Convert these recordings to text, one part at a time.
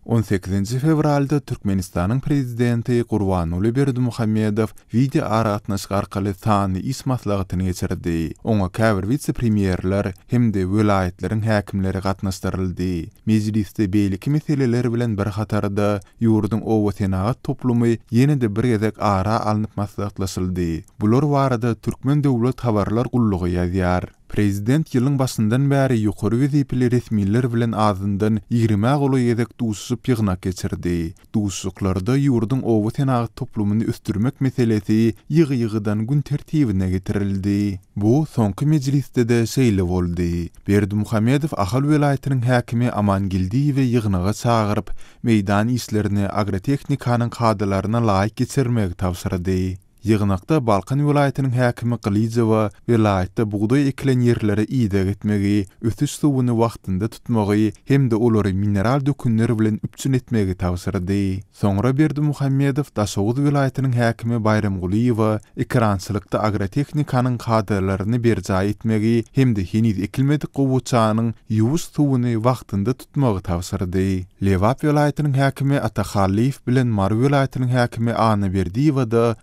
18 fevralda Türkmenistan'ın prezidenti Gurbanuly Berdimuhamedov video aratnaşyk arkaly sany iş maslahatyny geçirdi. Oňa käbir vice-premierler hemde welaýetleriň häkimleri gatnaşdyryldy. Mejlisde beýleki meseleler bilen bir hatarda ýurduň owa senagat toplumy ýene-de bir gezek ara alınıp maslahatlaşyldy. Bular barada Türkmen döwlet habarlar gullugy ýazýar. Prezident ýylyň başyndan bäri ýokary wezipeli resmiler bilen azyndan 20 goly ýezek duşup ýygnak geçirdi. Duşuklarda ýurduň owa senagat toplumyny üstürmek meselesi ýygy-ýygydan gün tertibine getirildi. Bu soňky mejlisde de şeýle boldy. Berdimuhamedov ahal welaýatynyň häkimi Amangildiýew ýygnaga çagyryp meýdan işlerini agrotehnikanyň kadrlaryna laýyk geçirmek tapşyrdy. Ýygnakda Balkan welaýatynyň häkimi Qilijewa welaýatda buğday ekilen ýerlere ide gitmegi, ötüş suwuny wagtynda tutmagy hemde olary mineral dökünleri bilen üpçün etmegi tapşyrdy. Soňra Berdimuhamedov Daşowuz welaýatynyň häkimi Bayram Guliýewa ekrançylykda agrotehnikanyň kadrlaryny berjaý etmegi hemde heniz ekilmedik gowuçanyň ýuwuş suwuny wagtynda tutmagy tapşyrdy. Lewap welaýatynyň häkimi Atahalliýew bilen Mar welaýatynyň häkimi Anaberdiýewa da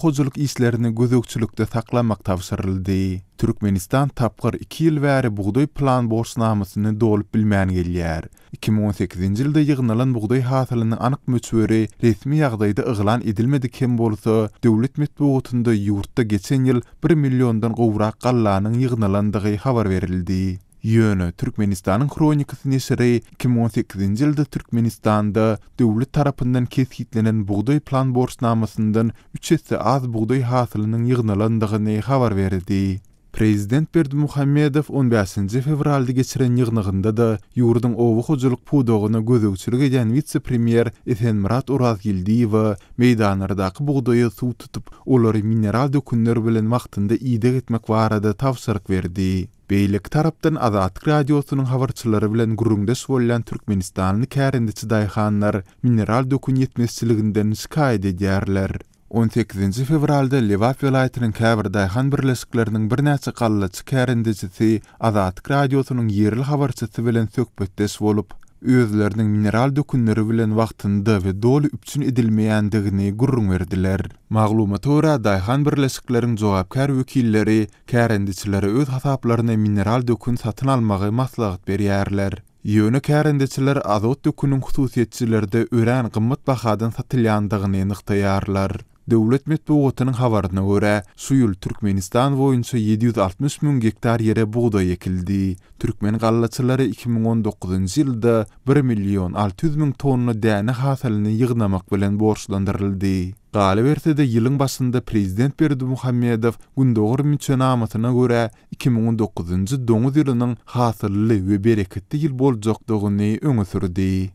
hojuluk işlerini gözökçülükde saklamak tapşyryldy. Türkmenistan tapgyr 2 ýyl bäri buğday plan borçnamasyny dolup bilmän gelýär. 2018-nji ýylda ýygnalan buğday hasylynyň anyk möçberi resmi ýagdaýda yglan edilmedik hem bolsa, döwlet medeniýetinde ýurtda geçen ýyl 1 milliondan gowrak gallanyň ýygnalandygy habar berildi. Ýöne Türkmenistanyň kronikasy nesiri 2018-nji ýylda Türkmenistanda döwlet tarapyndan kesgitlenen buğday plan borçnamasyndan 3 esse az buğday hasylynyň ýygnalandygyny habar berdi. Prezident Berdimuhamedov 15 fevralda geçiren ýygnagynda da ýurduň owa hojuluk pudogyna gözegçilik eden vice-premier Esenmurat Urazgildiýew meýdanlardaky buğdaýy suw tutup olary mineral dökünler bilen wagtynda ide etmek barada tapşyryk berdi. Beýleki tarapdan Azatlyk radiosynyň habarçylary bilen gurrundaş bolan Türkmenistanly kärendiçi daýhanlar mineral dökün ýetmezçiliginden şikaýet edýärler. 18 fevralda Lewap welaýatynyň käbir daýhan birleşikleriniň bir näçe gallaçy kärendiçisi Azatlyk radiosynyň ýerli habarçysy bilen söhbetdeş bolup, özleriniň mineral dökünleri bilen wagtynda we dolu üpçün edilmeýändigini gurrun berdiler. Maglumata görä daýhan birleşikleriň jogapkar wekilleri kärendiçilere öz hasaplaryna mineral dökün satyn almagy maslahat berýärler. Ýöne kärendiçiler azot dökünüň hususiýetçilerde ören gymmat bahadan satylýandygyny nyktaýarlar. Döwlet medeniýetiniň habaryna görä, şu ýyl Türkmenistan boýunça 760 000 hektar ýere buğday ekildi. Türkmen gallaçylary 2019-njy ýylda 1 600 000 tonna däne hasylyny ýygnamak bilen borçlandyryldy. Galy berse de ýylyň başynda Prezident Berdimuhamedov gündogur müçenamatyna görä 2019-njy doňuz ýylynyň hasyly we bereketli ýyl boljakdygyny öňe sürdi.